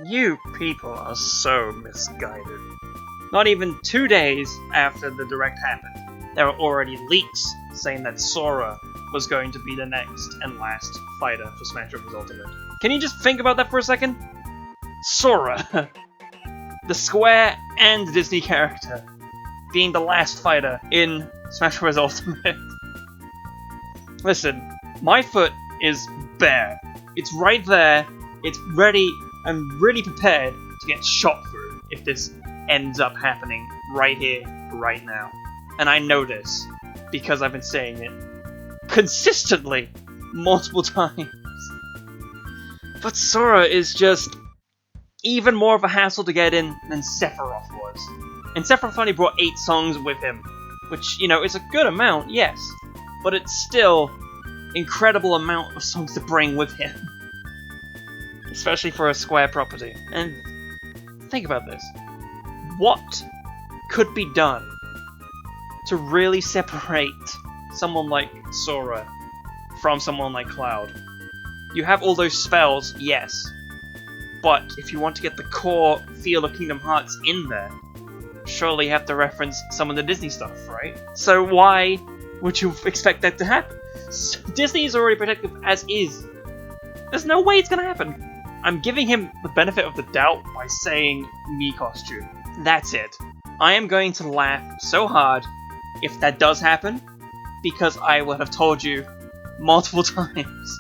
You people are so misguided. Not even 2 days after the direct happened, there were already leaks saying that Sora was going to be the next and last fighter for Smash Bros. Ultimate. Can you just think about that for a second? Sora, the Square and Disney character, being the last fighter in Smash Bros. Ultimate. Listen, my foot is bare. It's right there, it's ready, I'm really prepared to get shot through if this ends up happening right here, right now. And I know this, because I've been saying it consistently, multiple times. But Sora is just even more of a hassle to get in than Sephiroth was. And Sephiroth only brought 8 songs with him, which, you know, is a good amount, yes, but it's still incredible amount of songs to bring with him. Especially for a Square property. And think about this. What could be done to really separate someone like Sora from someone like Cloud? You have all those spells, yes, but if you want to get the core feel of Kingdom Hearts in there, surely you have to reference some of the Disney stuff, right? So why would you expect that to happen? Disney is already protective as is. There's no way it's gonna happen. I'm giving him the benefit of the doubt by saying Mii costume. That's it. I am going to laugh so hard if that does happen, because I would have told you multiple times.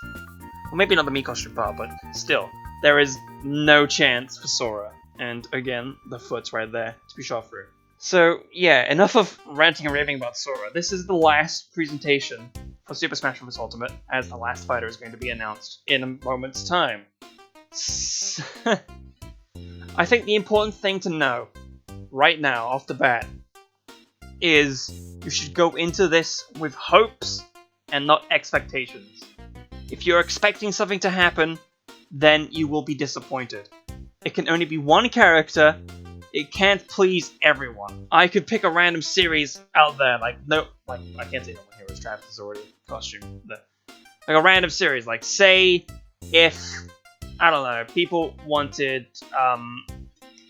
Well, maybe not the Mii costume part, but still, there is no chance for Sora. And again, the foot's right there to be shot through. So yeah, enough of ranting and raving about Sora. This is the last presentation for Super Smash Bros. Ultimate, as the last fighter is going to be announced in a moment's time. I think the important thing to know, right now, off the bat, is you should go into this with hopes and not expectations. If you're expecting something to happen, then you will be disappointed. It can only be one character, it can't please everyone. I could pick a random series out there, I can't say no one here is Travis is already costume. Like a random series, like say if, I don't know, people wanted,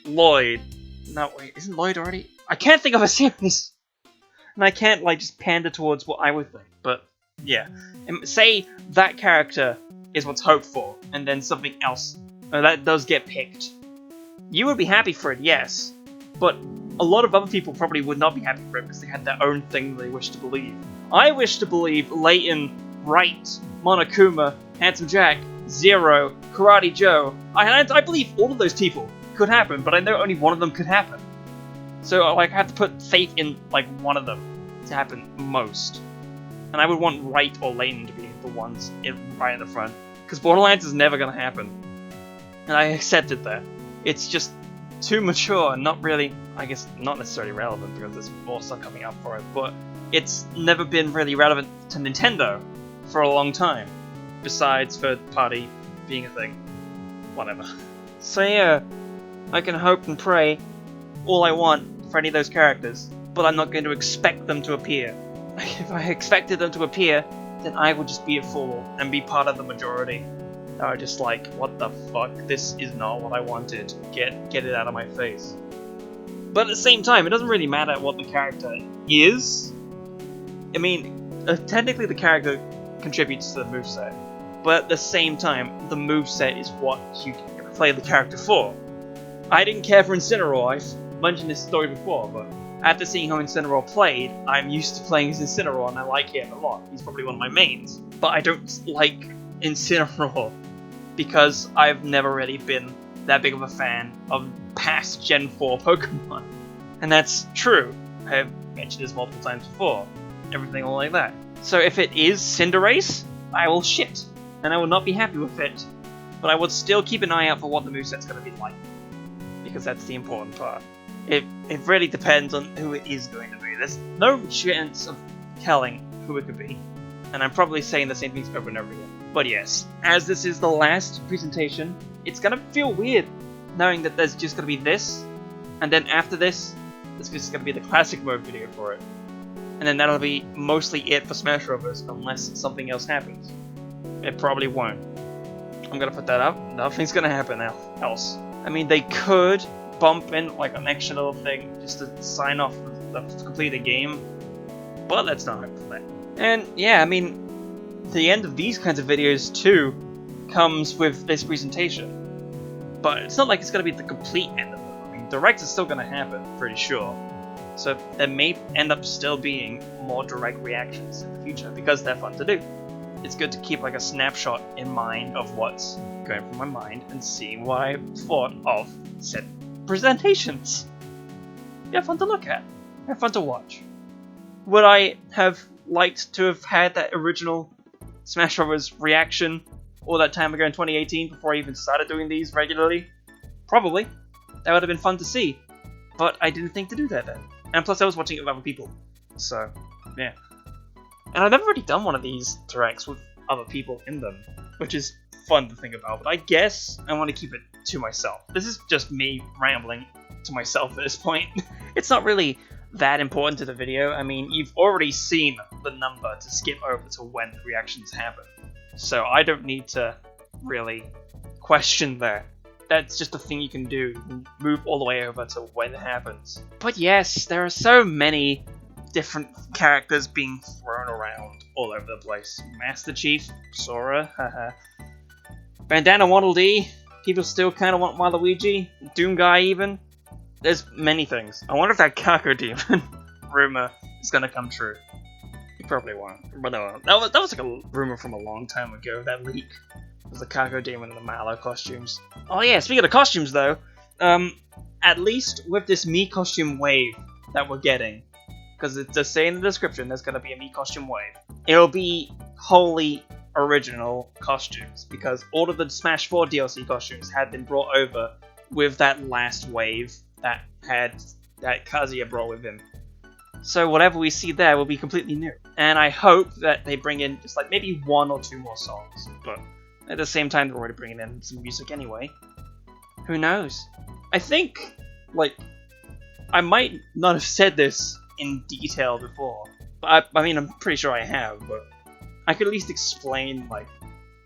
Lloyd. No, wait, isn't Lloyd already? I can't think of a series! And I can't, just pander towards what I would think, but, yeah. And say that character is what's hoped for, and then something else that does get picked. You would be happy for it, yes, but a lot of other people probably would not be happy for it because they had their own thing they wish to believe. I wish to believe Layton, Wright, Monokuma, Handsome Jack, Zero, Karate Joe. I believe all of those people could happen, but I know only one of them could happen. So I have to put faith in one of them to happen most. And I would want Wright or Layton to be the ones right in the front, because Borderlands is never gonna happen. And I accepted that. It's just too mature and not really, I guess, not necessarily relevant because there's more stuff coming up for it, but it's never been really relevant to Nintendo for a long time, besides third party being a thing. Whatever. So yeah, I can hope and pray all I want for any of those characters, but I'm not going to expect them to appear. If I expected them to appear, then I would just be a fool and be part of the majority. Are just like, what the fuck, this is not what I wanted, get it out of my face. But at the same time, it doesn't really matter what the character is. I mean, technically the character contributes to the moveset, but at the same time, the moveset is what you play the character for. I didn't care for Incineroar, I've mentioned this story before, but after seeing how Incineroar played, I'm used to playing as Incineroar and I like him a lot. He's probably one of my mains. But I don't like Incineroar because I've never really been that big of a fan of past Gen 4 Pokemon. And that's true. I have mentioned this multiple times before. Everything all like that. So if it is Cinderace, I will shit. And I will not be happy with it. But I would still keep an eye out for what the moveset's going to be like. Because that's the important part. It really depends on who it is going to be. There's no chance of telling who it could be. And I'm probably saying the same things over and over again. But yes, as this is the last presentation, it's gonna feel weird knowing that there's just gonna be this, and then after this, there's just gonna be the classic mode video for it. And then that'll be mostly it for Smash Bros. Unless something else happens. It probably won't. I'm gonna put that up. Nothing's gonna happen else. I mean, they could bump in like an extra little thing just to sign off to complete the game, but let's not hope for that. And yeah, I mean, the end of these kinds of videos too comes with this presentation, but it's not like it's going to be the complete end of them. I mean, direct is still going to happen, pretty sure. So there may end up still being more direct reactions in the future because they're fun to do. It's good to keep like a snapshot in mind of what's going through my mind and see what I thought of said presentations. They're fun to look at. They're fun to watch. Would I have liked to have had that original Smash Bros. Reaction all that time ago in 2018 before I even started doing these regularly? Probably. That would have been fun to see. But I didn't think to do that then. And plus I was watching it with other people. So, yeah. And I've never really done one of these directs with other people in them, which is fun to think about, but I guess I want to keep it to myself. This is just me rambling to myself at this point. It's not really that important to the video. I mean, you've already seen the number to skip over to when the reactions happen, so I don't need to really question that. That's just a thing you can do. You can move all the way over to when it happens. But yes, there are so many different characters being thrown around all over the place. Master Chief, Sora, haha. Bandana Waddle Dee, people still kind of want Waluigi, Doom Guy even. There's many things. I wonder if that Kako Demon rumor is gonna come true. It probably won't, but no, that was like a rumor from a long time ago, that leak. It was the Kako Demon and the Mallow costumes. Oh yeah, speaking of costumes though, at least with this Mii costume wave that we're getting, because it does say in the description there's going to be a Mii costume wave, it'll be wholly original costumes, because all of the Smash 4 DLC costumes had been brought over with that last wave that Kazuya brought with him. So whatever we see there will be completely new. And I hope that they bring in just like maybe 1 or 2 more songs, but at the same time they're already bringing in some music anyway. Who knows? I think, like, I might not have said this in detail before, but I mean I'm pretty sure I have, but I could at least explain, like,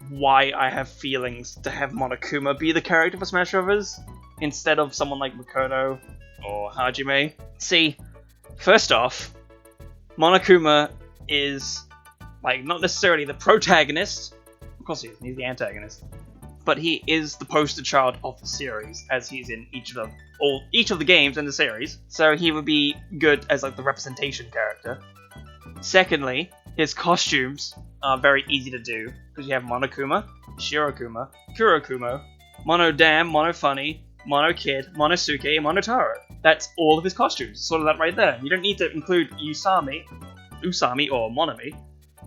why I have feelings to have Monokuma be the character for Smash Bros. Instead of someone like Makoto or Hajime. See, first off, Monokuma is, like, not necessarily the protagonist. Of course he is, he's the antagonist. But he is the poster child of the series, as he's in each of the games in the series. So he would be good as like the representation character. Secondly, his costumes are very easy to do, because you have Monokuma, Shirokuma, Kurokumo, Mono Dam, Mono Funny, Mono Kid, Monosuke, and Monotaro. That's all of his costumes. Sort of that right there. You don't need to include Usami or Monami,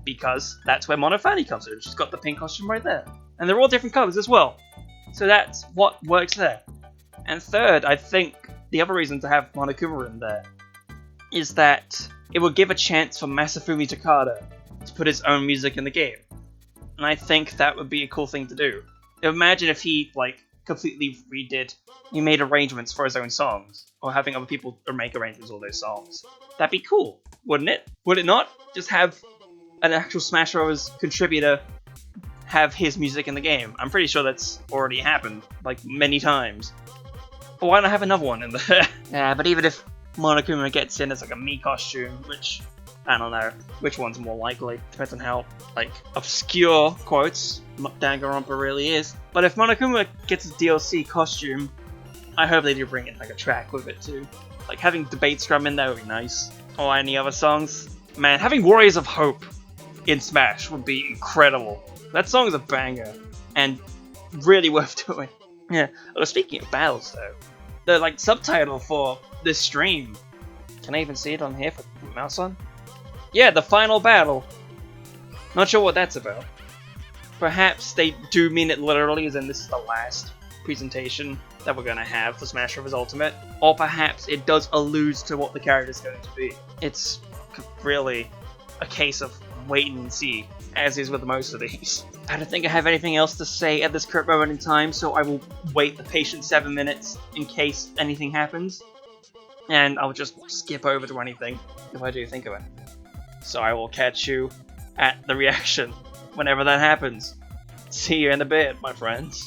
because that's where Mono Fanny comes in. She's got the pink costume right there. And they're all different colors as well. So that's what works there. And third, I think the other reason to have Monokuma in there is that it will give a chance for Masafumi Takada to put his own music in the game. And I think that would be a cool thing to do. Imagine if he, like, completely he made arrangements for his own songs, or having other people make arrangements for those songs. That'd be cool, wouldn't it? Would it not? Just have an actual Smash Bros. Contributor have his music in the game. I'm pretty sure that's already happened, like, many times. But why not have another one in there? Yeah, but even if Monokuma gets in as like a Mii costume, which, I don't know, which one's more likely? Depends on how, like, obscure, quotes, Danganronpa really is. But if Monokuma gets a DLC costume, I hope they do bring in like a track with it too. Like, having Debate Scrum in there would be nice. Or any other songs. Man, having Warriors of Hope in Smash would be incredible. That song is a banger, and really worth doing. Yeah. Well, speaking of battles, though, the like subtitle for this stream. Can I even see it on here for mouse on? Yeah, the final battle. Not sure what that's about. Perhaps they do mean it literally, as in this is the last presentation that we're gonna have for Smash Bros. Ultimate, or perhaps it does allude to what the character's going to be. It's really a case of waiting and see, as is with most of these. I don't think I have anything else to say at this current moment in time, so I will wait the patient 7 minutes in case anything happens, and I'll just skip over to anything if I do think of it. So I will catch you at the reaction whenever that happens. See you in a bit, my friends.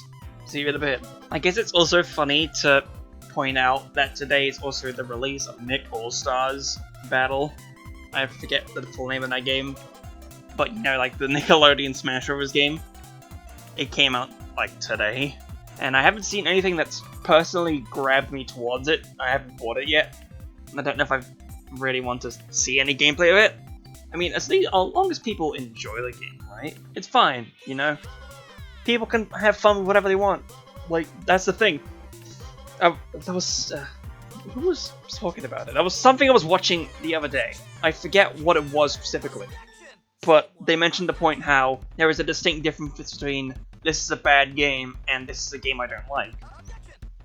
See you in a bit. I guess it's also funny to point out that today is also the release of Nick All-Stars Battle. I forget the full name of that game, but you know, like the Nickelodeon Smash Bros. Game. It came out like today, and I haven't seen anything that's personally grabbed me towards it. I haven't bought it yet. I don't know if I really want to see any gameplay of it. I mean, as long as people enjoy the game, right? It's fine, you know? People can have fun with whatever they want. Like, that's the thing. Who was talking about it? That was something I was watching the other day. I forget what it was specifically. But they mentioned the point how there is a distinct difference between this is a bad game and this is a game I don't like.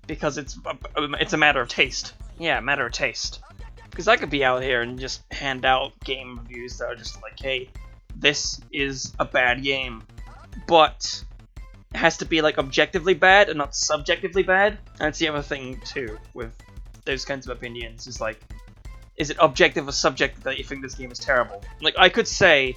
Because it's a matter of taste. Yeah, a matter of taste. Because I could be out here and just hand out game reviews that are just like, hey, this is a bad game. But it has to be like objectively bad and not subjectively bad. And that's the other thing too with those kinds of opinions, is like, is it objective or subjective that you think this game is terrible? Like, I could say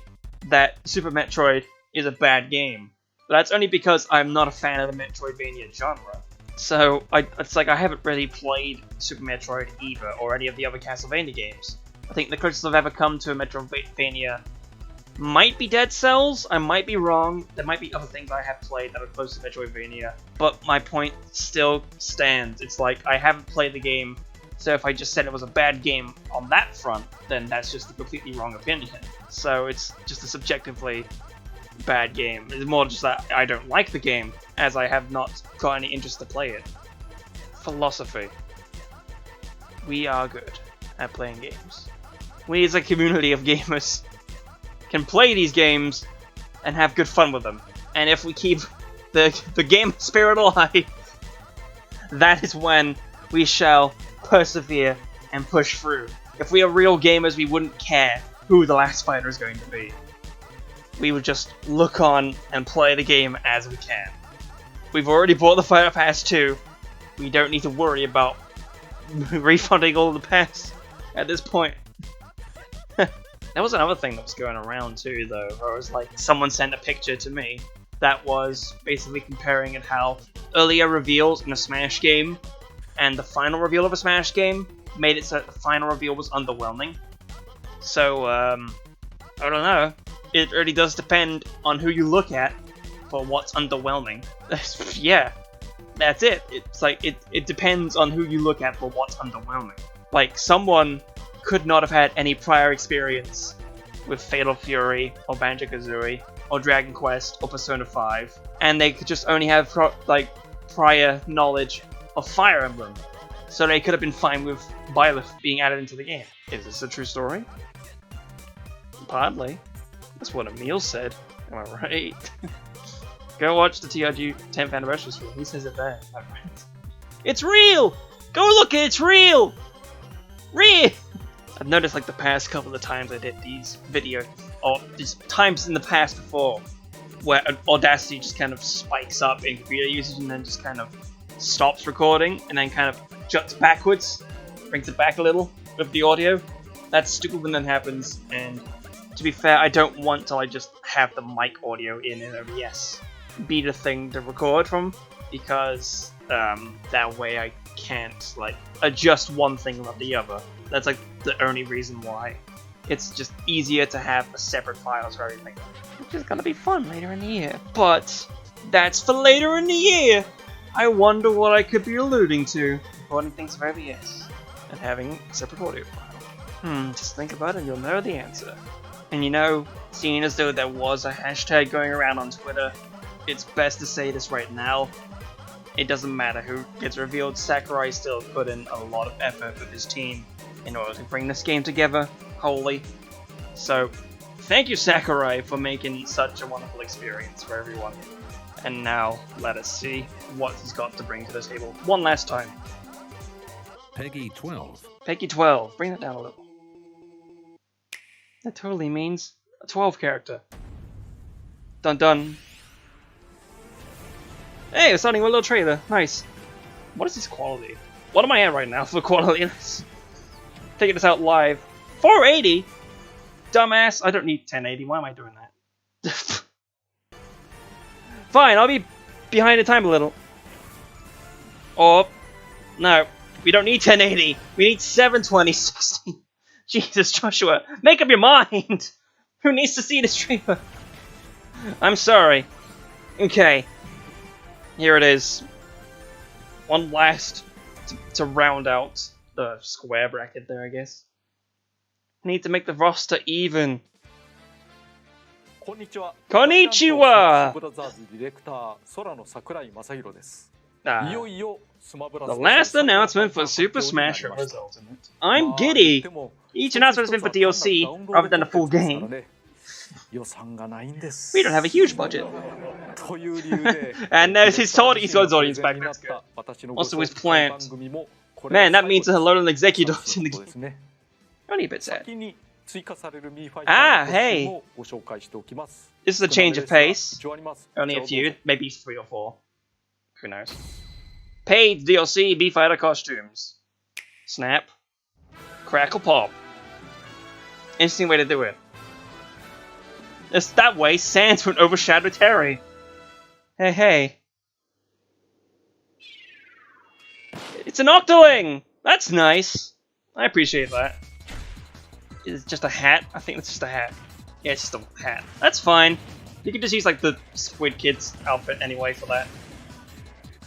that Super Metroid is a bad game, but that's only because I'm not a fan of the Metroidvania genre. So, it's like I haven't really played Super Metroid either, or any of the other Castlevania games. I think the closest I've ever come to a Metroidvania might be Dead Cells. I might be wrong. There might be other things I have played that are close to Metroidvania, but my point still stands. It's like, I haven't played the game, so if I just said it was a bad game on that front, then that's just a completely wrong opinion. So it's just a subjectively bad game. It's more just that I don't like the game, as I have not got any interest to play it. Philosophy. We are good at playing games. We as a community of gamers can play these games and have good fun with them. And if we keep the game spirit alive, that is when we shall persevere and push through. If we are real gamers, we wouldn't care who the last fighter is going to be. We would just look on and play the game as we can. We've already bought the Fighter Pass 2. We don't need to worry about refunding all the past at this point. That was another thing that was going around too, though, where it was like, someone sent a picture to me that was basically comparing it how earlier reveals in a Smash game and the final reveal of a Smash game made it so that the final reveal was underwhelming. So, I don't know. It really does depend on who you look at for what's underwhelming. Yeah, that's it. It's like, it depends on who you look at for what's underwhelming. Like, someone could not have had any prior experience with Fatal Fury, or Banjo-Kazooie, or Dragon Quest, or Persona 5, and they could just only have prior knowledge of Fire Emblem. So they could have been fine with Byleth being added into the game. Is this a true story? Partly. That's what Emil said. Am I right? Go watch the TRG 10th anniversary stream. He says it there. Am I right? It's real! Go look, it's real! Real! I've noticed like the past couple of times I did these videos, or these times in the past before, where Audacity just kind of spikes up in computer usage and then just kind of stops recording and then kind of juts backwards, brings it back a little with the audio. That's stupid when that happens, and to be fair, I don't want to just have the mic audio in OBS be the thing to record from, because that way I can't adjust one thing about the other. That's the only reason why. It's just easier to have a separate files for everything, which is gonna be fun later in the year. But that's for later in the year. I wonder what I could be alluding to. Recording things for OBS and having a separate audio file. Just think about it and you'll know the answer. And you know, seeing as though there was a hashtag going around on Twitter, it's best to say this right now. It doesn't matter who gets revealed, Sakurai still put in a lot of effort with his team in order to bring this game together wholly. So, thank you Sakurai for making such a wonderful experience for everyone. And now, let us see what he's got to bring to the table one last time. Peggy 12. Peggy 12, bring that down a little. That totally means a 12 character. Dun dun. Hey, we're starting with a little trailer. Nice. What is this quality? What am I at right now for quality? Taking this out live. 480? Dumbass. I don't need 1080. Why am I doing that? Fine, I'll be behind the time a little. Or, no, we don't need 1080. We need 720 60. Jesus, Joshua, make up your mind. Who needs to see this trailer? I'm sorry. Okay, here it is. One last to round out the square bracket there, I guess. Need to make the roster even. Konnichiwa. Konnichiwa! The last announcement for Super Smash Bros. Ultimate. I'm giddy! Each announcement has been for DLC rather than a full game. We don't have a huge budget. And there's his God's audience back, that's good. Also his plant. Man, that means a lot of executives in the game. Only a bit sad. Ah, hey! This is a change of pace. Only a few, maybe 3 or 4. Who knows? Paid DLC B-Fighter costumes. Snap. Crackle pop. Interesting way to do it. It's that way Sans won't overshadow Terry. Hey, hey. It's an Octoling! That's nice. I appreciate that. Is it just a hat? I think it's just a hat. Yeah, it's just a hat. That's fine. You can just use like the Squid Kids outfit anyway for that.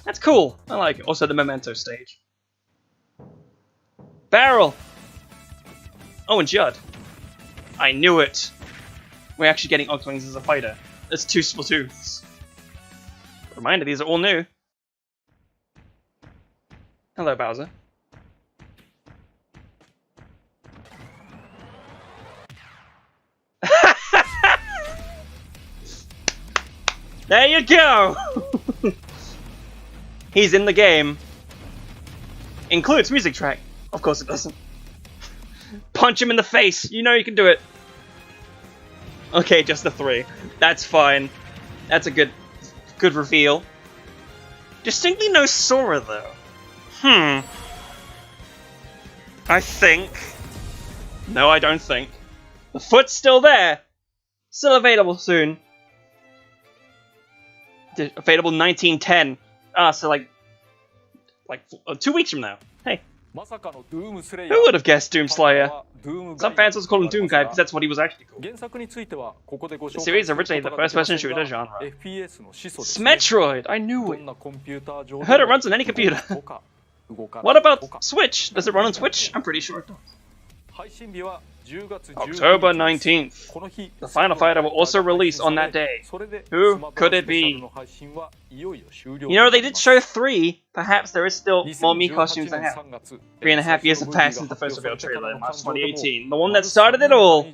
That's cool. I like it. Also the Memento stage. Barrel! Oh, and Judd. I knew it. We're actually getting Octolings as a fighter. That's 2 Splatoons. Reminder, these are all new. Hello, Bowser. There you go! He's in the game. Includes music track. Of course it doesn't. Punch him in the face. You know you can do it. Okay, just the 3. That's fine. That's a good reveal. Distinctly no Sora though. I think. No, I don't think. The foot's still there. Still available soon. Available 1910. Ah, so like 2 weeks from now. Hey. Who would have guessed Doomslayer? Some fans also call him Doom Guy because that's what he was actually called. The series originated the first-person shooter genre. Smetroid! I knew it. I heard it runs on any computer. What about Switch? Does it run on Switch? I'm pretty sure it does. October 19th. The final fighter will also release on that day. Who could it be? You know, they did show 3. Perhaps there is still more Mii costumes to have. 3.5 years have passed since the first reveal trailer in March 2018. The one that started it all.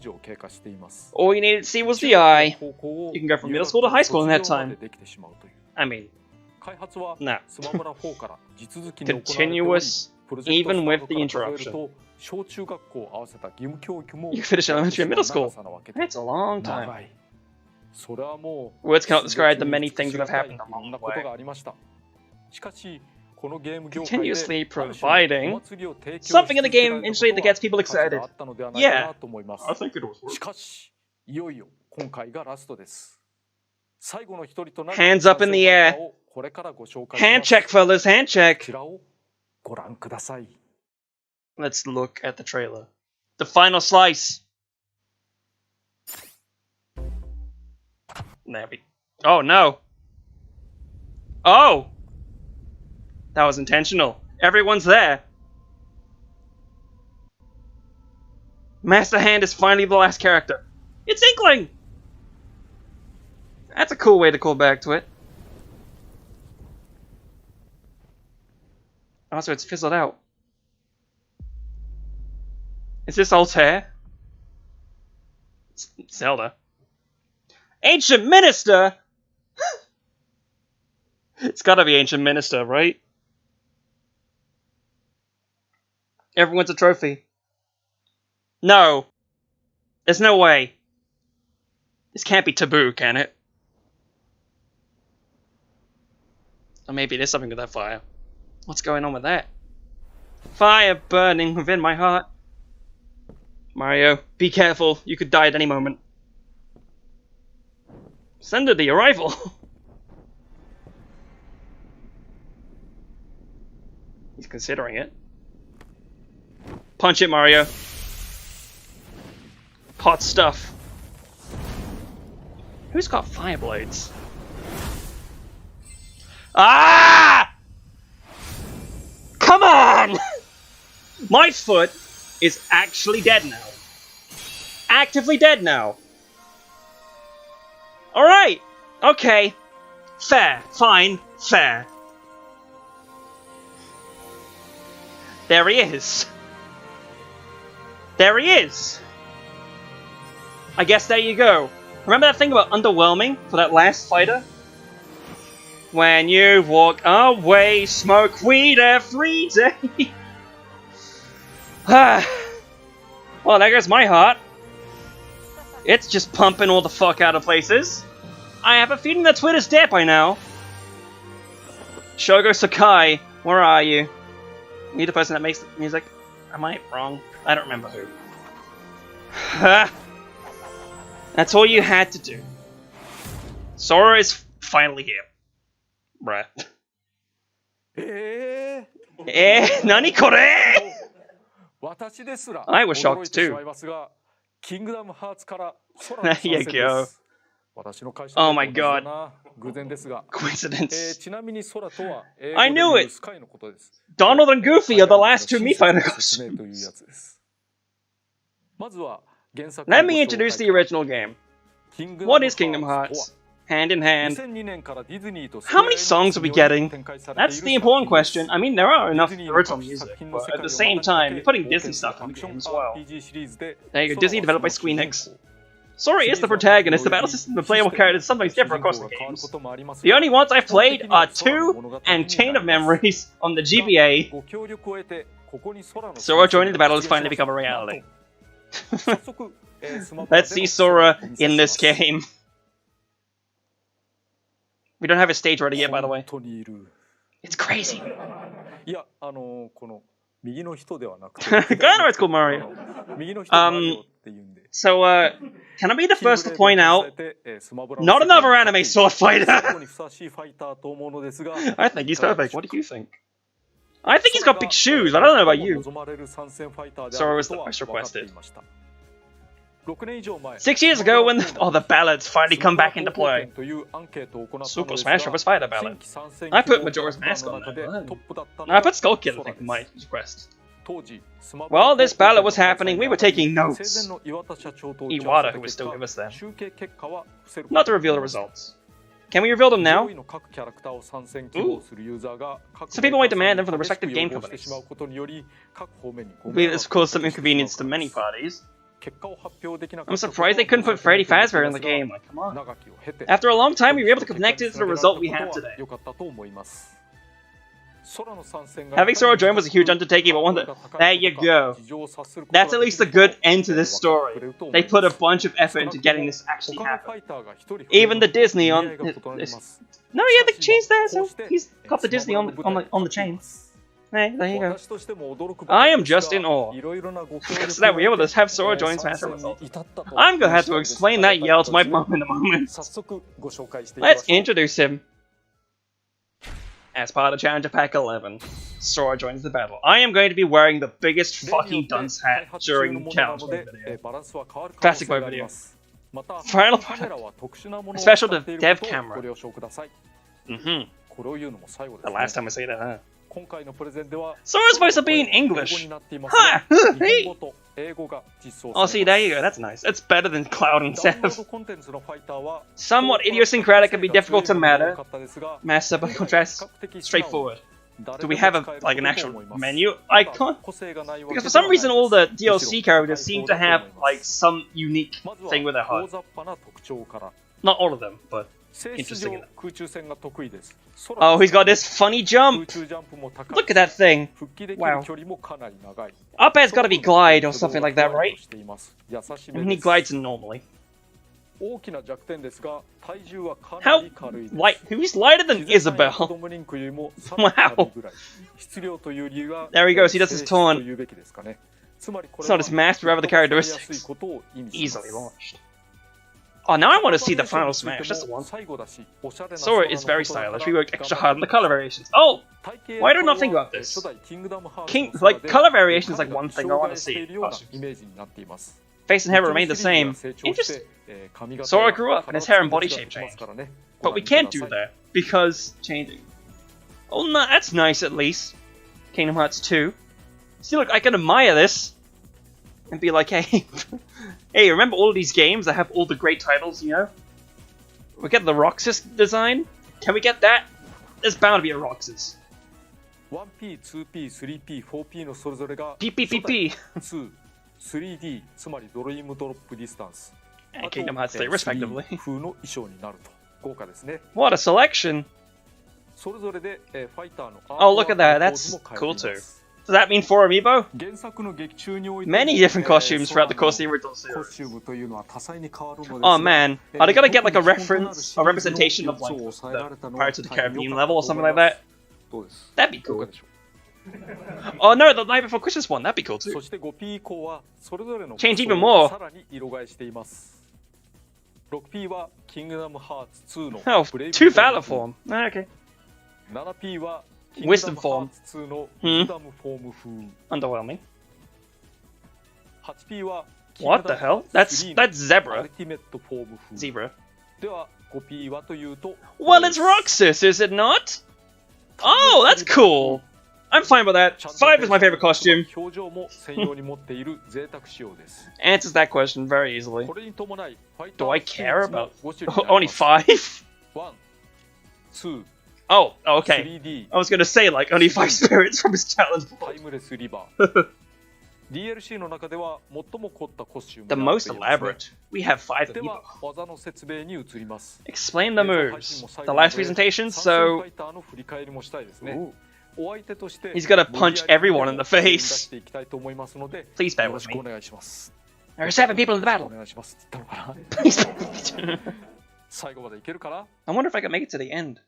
All you needed to see was the eye. You can go from middle school to high school in that time. I mean, no. Continuous, even with the interruption. You can finish elementary and middle school. That's a long time. Words cannot describe the many things that have happened along the way. Continuously providing something in the game initially that gets people excited. Yeah, I think it was worth. Hands up in the air. Hand check, fellas, hand check. Let's look at the trailer. The final slice. There we. Oh no. Oh. That was intentional. Everyone's there. Master Hand is finally the last character. It's Inkling. That's a cool way to call back to it. Also, it's fizzled out. Is this Altair? It's Zelda. Ancient Minister? It's gotta be Ancient Minister, right? Everyone's a trophy. No. There's no way. This can't be taboo, can it? Or maybe there's something with that fire. What's going on with that? Fire burning within my heart. Mario, be careful. You could die at any moment. Send her the arrival. He's considering it. Punch it, Mario. Hot stuff. Who's got fire blades? Ah! Come on! My foot is actually dead now. Actively dead now. Alright. Okay. Fair. Fine. Fair. There he is. There he is. I guess there you go. Remember that thing about underwhelming for that last fighter? When you walk away, smoke weed every day. Well, there goes my heart. It's just pumping all the fuck out of places. I have a feeling that Twitter's dead by now. Shogo Sakai, where are you? You're the person that makes the music. Am I wrong? I don't remember who. That's all you had to do. Sora is finally here. Bruh. Nani kore? I was shocked too. There you go. Oh my god. Coincidence. I knew it! Donald and Goofy are the last two Mii Fighter costumes. Let me introduce the original game. What is Kingdom Hearts? Hand in hand. How many songs are we getting? That's the important question. I mean, there are enough original music, but at the same time, you're putting Disney stuff in the game as well. There you go, Disney developed by Squeenix. Sora is the protagonist. The battle system of playable characters sometimes differ across the games. The only ones I've played are 2 and Chain of Memories on the GBA. Sora joining the battle has finally become a reality. Let's see Sora in this game. We don't have a stage ready yet, by the way. It's crazy. It's cool, Mario. So, can I be the first to point out, not another anime sword fighter! I think he's perfect. What do you think? I think he's got big shoes. I don't know about you. Sora was the first requested. 6 years ago when the ballads finally come back into play. Super Smash Bros. Fighter ballad. I put Majora's Mask on there. I put Skull Kid, I think, in my request. While this ballad was happening, we were taking notes. Iwata, who was still with us then. Not to reveal the results. Can we reveal them now? Ooh. Some people might demand them from the respective game companies. This caused some inconvenience to many parties. I'm surprised they couldn't put Freddy Fazbear in the game. Like, come on. After a long time, we were able to connect it to the result we have today. Having Sora join was a huge undertaking, but one that... There you go. That's at least a good end to this story. They put a bunch of effort into getting this actually happen. Even the Disney on... No, yeah, the chain's there, so he's got the Disney on the chain. Hey, there you go. I am just in awe. So that we're able to have Sora join Smash Bros. I'm gonna have to explain that yell to my mom in a moment. Let's introduce him. As part of Challenger Pack 11, Sora joins the battle. I am going to be wearing the biggest fucking dunce hat during the challenge video. Classic boy video. Final product. A special dev camera. The last time I say that, huh? Sora's supposed to be in English. Huh! Oh, see, there you go. That's nice. It's better than Cloud and Seth. Somewhat idiosyncratic can be difficult to master, but contrast straightforward. Do we have an actual menu icon? Because for some reason all the DLC characters seem to have some unique thing with their HUD. Not all of them, but interesting enough. Oh, he's got this funny jump! Look at that thing! Wow. Up air's gotta be glide or something like that, right? And he glides normally. How light? Who's lighter than Isabelle? Wow. There he goes, he does his taunt. It's not his master, rather the characteristics. Easily launched. Oh, now I want to see the final smash. That's the one. Sora is very stylish. We worked extra hard on the color variations. Oh! Why do I not think about this? Color variations is like one thing I want to see. Face and hair remain the same. Interesting. Sora grew up and his hair and body shape changed. But we can't do that because changing. Oh, no, that's nice at least. Kingdom Hearts 2. See, look, I can admire this and be like, hey, hey, remember all these games that have all the great titles, you know? We get the Roxas design? Can we get that? There's bound to be a Roxas. 1P、2P、3P、4P のそれぞれが PPPP 2、3D つまりドリームドロップディスタンス and Kingdom Hearts 3 respectively. 風の衣装になると豪華ですね What a selection! それぞれでファイターの Oh, look at that. That's cool too. Does that mean 4 amiibo? 原作の劇中において Many different costumes throughout the course of the original コ series. スチュームというのは多彩に変わるのです Oh man, are they gonna get like a reference, a representation of like the Pirates of the Caribbean level or something like that? どうです That'd be 豪華 cool. でしょ Oh no, the Night Before Christmas one. That'd be cool そ too. して 5P 以降はそれぞれの Change even more. さらに色替えしています 6P はキングダムハーツ2の Oh, ブレイブ two フォー valor ム form. Ah, okay. 7P は Wisdom form. 2のウィズダムフォーム風 Underwhelming. 8P は What the hell? That's ア Zebra. ルティメットフォーム風 Zebra. では 5P はというと Well, it's Roxas, is it not? Oh, that's cool. I'm fine with that. 5 is my favorite costume. 表情も専用に持っている贅沢仕様です Answers that question very easily. これに伴いファイタ Do ー I care スピリッツも about 5種類あり only ます 5? 1、2、 Oh, okay. 3D、 I was gonna say like only 5 spirits from his challenge タ board. イムレスリバーDLC の中では最も凝ったコスチューム The になっ most ていますね elaborate. We have 5で amiibo. は技の説明に移ります Explain the moves. The last presentation, 参戦フ so ァイターの振り返りもしたいですねお相手として he's gonna punch everyone in the 出 face. していきたいと思いますので Please bear よろ with しくお me. 願いします There are 7 people in the お battle. 願いしますって言ったのかな Please bear with me. 最後までいけるかな I wonder if I can make it to the end.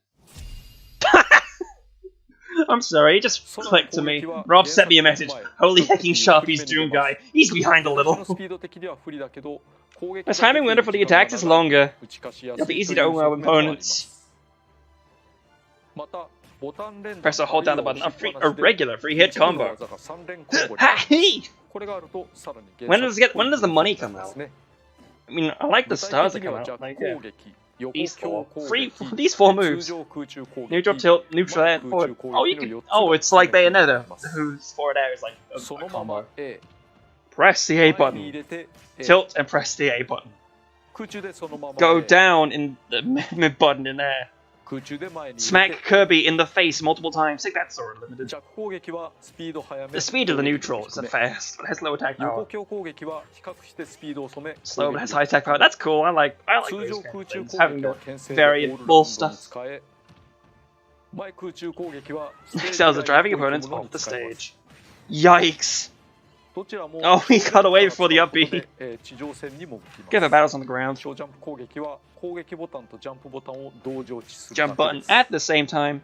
I'm sorry, it just clicked to me. Rob sent me a message. Holy hecking Sharpie's Doom guy. He's behind a 私 little. のスピード的には不利だけど攻撃 The timing window for the attacks is longer. 打ち勝ちや It'll す be い easy と to いう側 overwhelm 面もありま opponents. すまたボタン連打 Press or hold down the button. A regular free hit 一部の combo. 技が3連コンボに Ha he! これがあるとさらに When does the money come out? ですね I mean, I like the 具 stars 体 that 的に come は out. 弱 Like, 攻 yeah. 撃、横 These 強 four. 攻 Free, 撃、 these 4通 moves. 常空中攻撃、 Neutral tilt, neutral air, forward. Oh, you can. Oh, it's like Bayonetta, whose forward air is like そ a のまま combo. A Press the A 前に入 button. れて A Tilt and press the A button. 空中でそのまま Go A down in the mid button in there. 空中で前に入れ Smack て Kirby in the face multiple times. Take that sword limited. 弱攻撃はスピード速め The speed of the neutral is fast, but has low attack 横 power. 強攻撃は比較してスピードを染め Slow but has high attack power. That's cool. I like 通 those 常 kind 空 of 中 things. 攻 Having 撃は the 牽制でオールラウンド variable に stuff 使え前空中攻撃はステージ excels at 外 driving に追い込む opponents のに off the 使えます stage. Yikes! どちらも Oh, he got away before the up B. 地上戦に潜きます Give the battles on the ground. 小ジャンプ攻撃は攻撃ボタンとジャンプボタンを同時置する Jump だけ button です at the same time.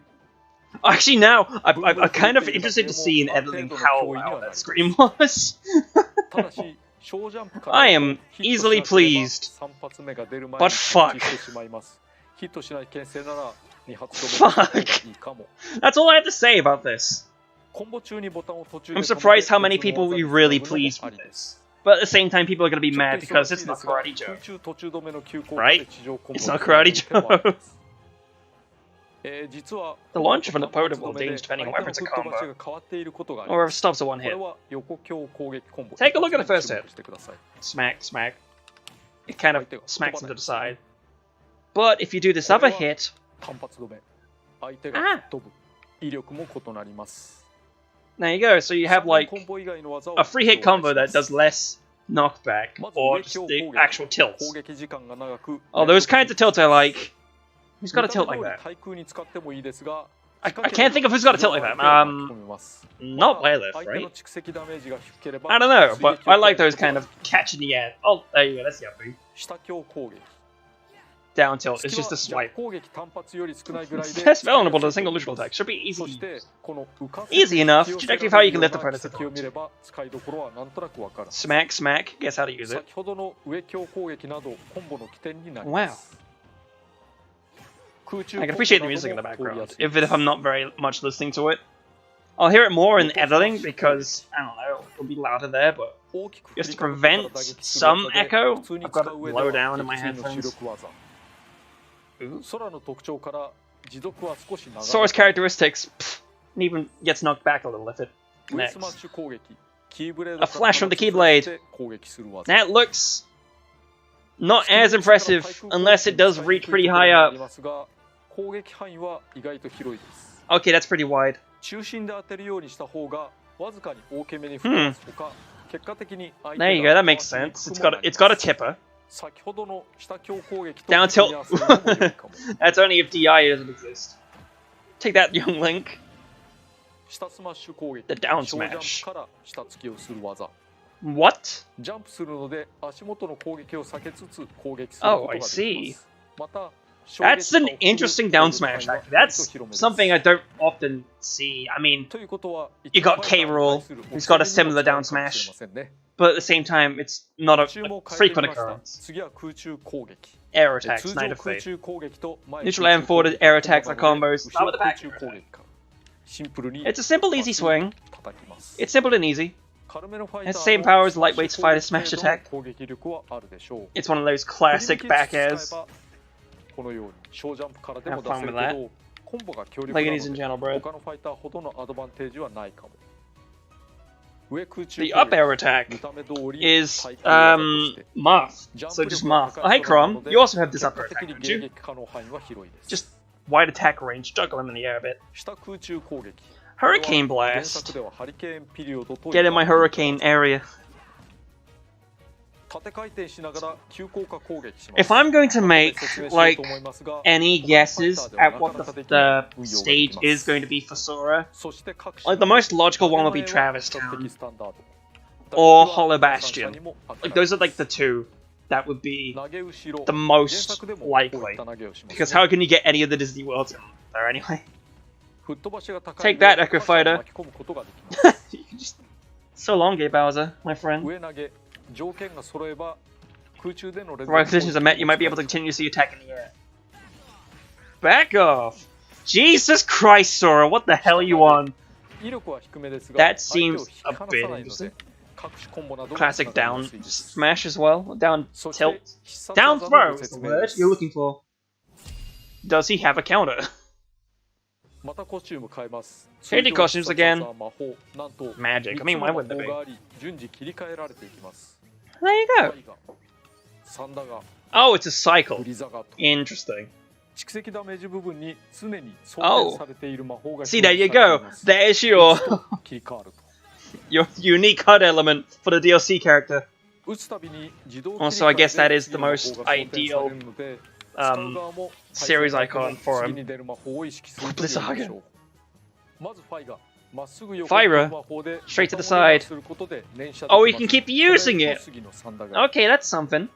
Actually, now I'm kind of interested to see in editing how loud that scream was. ただし小ジャンプから I am ヒット easily しなければ pleased. 3発目が出る前 But に着 fuck. 地してしまいますヒットしない牽制なら2発止めの方がいいかも That's all I have to say about this. コンボ中にボタンを途中で I'm 止めて surprised how many 別の people 技 will に be really つなぐのも pleased あ with りです this. But at the same time, people are going to be ちょっ mad と because 忙しい it's で not すが Karate 空 Joe. 中途中止めの急降下 Right? で地上コンボ It's not Karate を行う手もあり Joe. ます実は The launch of an この potable 止めで depends depending on 相 whether 手 it's の a 吹っ飛ばし combo が変わっていることがあり or ま if す it stops at one これ hit. は横強攻撃コンボ Take a look at the first 注 hit. 目してください Smack, smack. It kind of smacks him to the side. But if you do this other hit, 単発止め相手が吹っ飛ぶ威力も異なります there you go. So you have 三連 like コンボ以外の技を a free hit 紹介 combo しま that す does less knockback まず or 上 just 強 the 攻撃 actual 攻 tilts. 撃時間が長く Oh, those kinds of tilts I like. Who's got a 見 tilt た目 like 通り that? 対空に使ってもいいですが I can't think of who's got a tilt like that. Not Lilith, 相手 right? の蓄積ダメージが低ければ I don't know, but I like those 追撃を kind of catch in the air. Oh, there you go. That's the up B. 下強攻撃 down tilt. It's just a swipe. 攻撃単発より少ないぐらいで That's vulnerable to a single neutral attack. Should be easy. そしてこの浮かせ Easy enough. Trajectory of how you can lift the ような predator. 軌跡を見れば使いどころはなんとなくわかる Smack, smack. Guess how to use it. 先ほどの上強攻撃などコンボの起点になり Wow. ます空 I 中 can 攻 appreciate 撃 the music in な the ども通りや background, すい even if I'm not very much listening to it. I'll hear it more in editing because, I don't know, it'll be louder there, but 大きく振 just り to かぶってから prevent 打撃する some 技で echo, 普通に I've 使 got う it 上で low は down in my 激痛の主 headphones. 力技 Ooh. 空の特徴から持続は少し長 Sora's い characteristics, and even gets knocked back a little if it 上スマッ connects. シュ攻撃キーブレー A ド flash from the Keyblade. 攻撃する技 That looks not as impressive unless it does reach pretty high up. 攻撃範囲は意外と広いです Okay, that's pretty wide. 中心で当てるようにした方がわずかに大きめに吹かすほか、結果的に相手が There you go, that makes sense. It's got a tipper. 先ほどの下強攻撃と Down 組み合わせるのも良いかも That's only if DI doesn't exist. Take that, young Link. 下スマッシュ攻撃 The down 小ジャン smash. プから下突きをする技 What? ジャンプするので足元の攻撃を避けつつ攻撃することができます Oh, I see. また That's an interesting down smash. Actually. That's something I don't often see. I mean, ということは you got K-Roll, who's got a similar down smash, but at the same time, it's not a 注目を変え frequent てみました occurrence. 次は空中攻撃 Air 通 attacks, 常 Knight of 空 Fate. 中攻撃と前 Neutral and forward air attacks are combos. 後ろ Not with the 空 back. 中攻撃かシンプルに It's a simple, easy swing. 叩きます It's simple and easy. 軽めのファイ Has タ the ー same の power as lightweight's fighter smash 程度の attack. 攻撃力はあるでしょう It's one of those classic back airs. このように小ジャンプからでも Have 出 fun せる with けどコンボが強力なの Ladies and で gentlemen, 他のファイターほどのアドバンテージはないかも上空中 the up air attack 見た目通り is 対空技として Moth. ジャン So プ just 力が Moth. 高 Oh, hey い空なの Crom, で you also have this 結 up 果 air 的 attack, に don't 迎 you? 撃可能範囲は広いです Just wide attack range, juggle him in the air a bit. 下空中攻撃 Hurricane これは原 Blast. 作ではハリケーンピリオドと Get in my hurricane area. 縦回転しながら急降下攻撃します If I'm going to 後で make 説明しよう like と思いますが any 他のファイ guesses ターでは at な what かなか the できない運用がで stage きます is going to be for Sora, そして各 like the most logical one will be 建前は Travis 比較的 Town スタンダード or 打撃 Hollow は Bastion. 三者にも与え Like those are like the two that would be 投げ後ろ the 原 most 作でもこういった likely. 投げをします Because how can you get any of the Disney worlds in there anyway? 吹っ飛ばしが高い Take that, 上 Echo 高さを Fighter. 巻き込むことができます You can just so long, Gay Bowser, my friend. 上投げ条件が揃えば空中での連 The right 続 conditions are met, you might be able to continuously attack in the air. Back off! Jesus Christ, Sora, what the hell are you on? 威力は低めですが That 相手を seems 引き a 離 bit さないの interesting. で各種コンボなどが Classic 繋がり down やすいです smash as well. Down そして tilt. 必殺 Down 技の throw ご is the 説明 word です you're looking for. Does he have a counter? またコスチューム変えます Changing costumes 通常 again. 必殺技は魔法なんと Magic. I 3 mean, つ why の魔 wouldn't there 法 be? があり順次切り替えられていきます There you フ go. ァイガサンダガ Oh, it's a cycle. グリザガと Interesting. 蓄積ダメージ部分に常に装 Oh. 填されている魔法が See, there you 表 go. 示されています There's your 切り替わると your unique HUD element for the DLC character. 打つたびに自動 Also, I guess that is the 次の魔法 most が装填されるので使う側も series icon for 次 him. に出る魔法を意識すると良いでしょうまずファイがまっすぐ横 Fire の魔法で straight to the ボタンを連打 side. することで連射できます Oh, you can keep using これ it. 小杉のサンダガ Okay, that's something.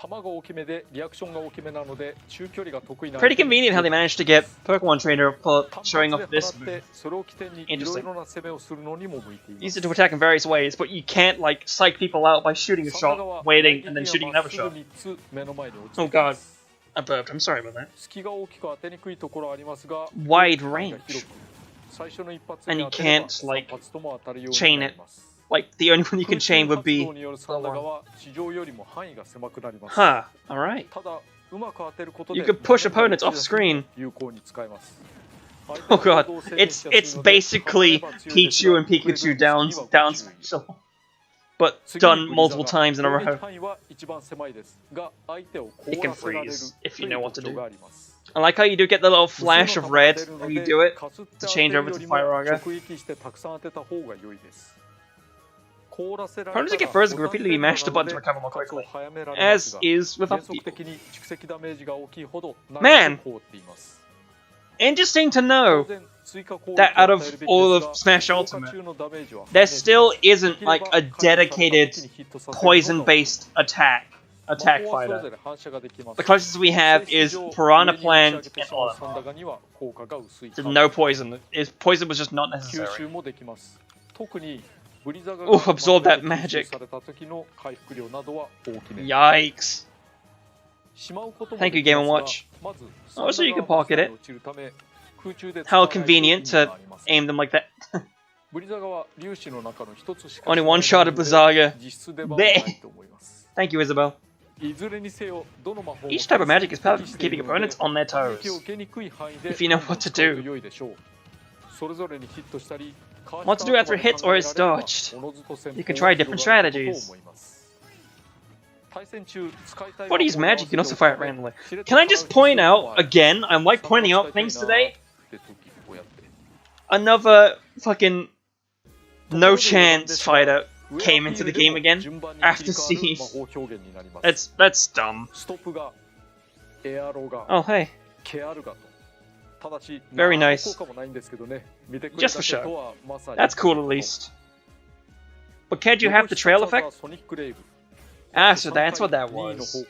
球が大きめでリアクションが大きめなので中距離が得意な Pretty convenient how they managed to get Pokemon Trainer showing 単 off 発で this 放って move. それを起点にいろいろな攻めをするのにも向いていま Use す it to attack in various ways, but you can't like psych people out by shooting a サンダガ shot, は waiting, and then shooting まっ another すぐ shot. 3つ目の前に落ち Oh てきま god, す I burped. I'm sorry about that. 隙が大きく当てにくいところはありますが Wide 範囲が range. 広く最初の一発 And に you 当てれば can't, like, 三発とも当たるように chain な it. ります Like the only one you can 空中 chain would 活 be. 動によるサンダガは地上よりも範囲が狭くなります Huh. All right. ただうまく当てることで You could push opponents off screen. 有効に使えます Oh god, it's basically Pichu and Pikachu down special, but done multiple times in a row. It can freeze if you know what to do. I like how you do get the little flash of red when you do it to change over to Fire Auger. Opponents who get frozen can repeatedly mash the button to recover more quickly, as is with other people. Man! Interesting to know that out of all of Smash Ultimate, there still isn't like a dedicated poison-based attack attack fighter. The closest we have is Piranha Plant and Olimar. There's no poison. Poison was just not necessary. Ooh, absorb that magic. Yikes. Thank you, Game & Watch. Oh, so you can pocket it. How convenient to aim them like that. Only one shot of Blizzaga. Thank you, Isabel. Each type of magic is perfect for keeping opponents on their toes, if you know what to do. What to do after it hits or is dodged. You can try different strategies. For to use magic, you can also fire it randomly. Can I just point out, again, I'm like pointing out things today? Another fucking no chance fighter came into the game again after Steve. That's dumb. Oh, hey. Very nice. Just for show. That's cool at least. But can't you have the trail effect? Ah, so that's what that was.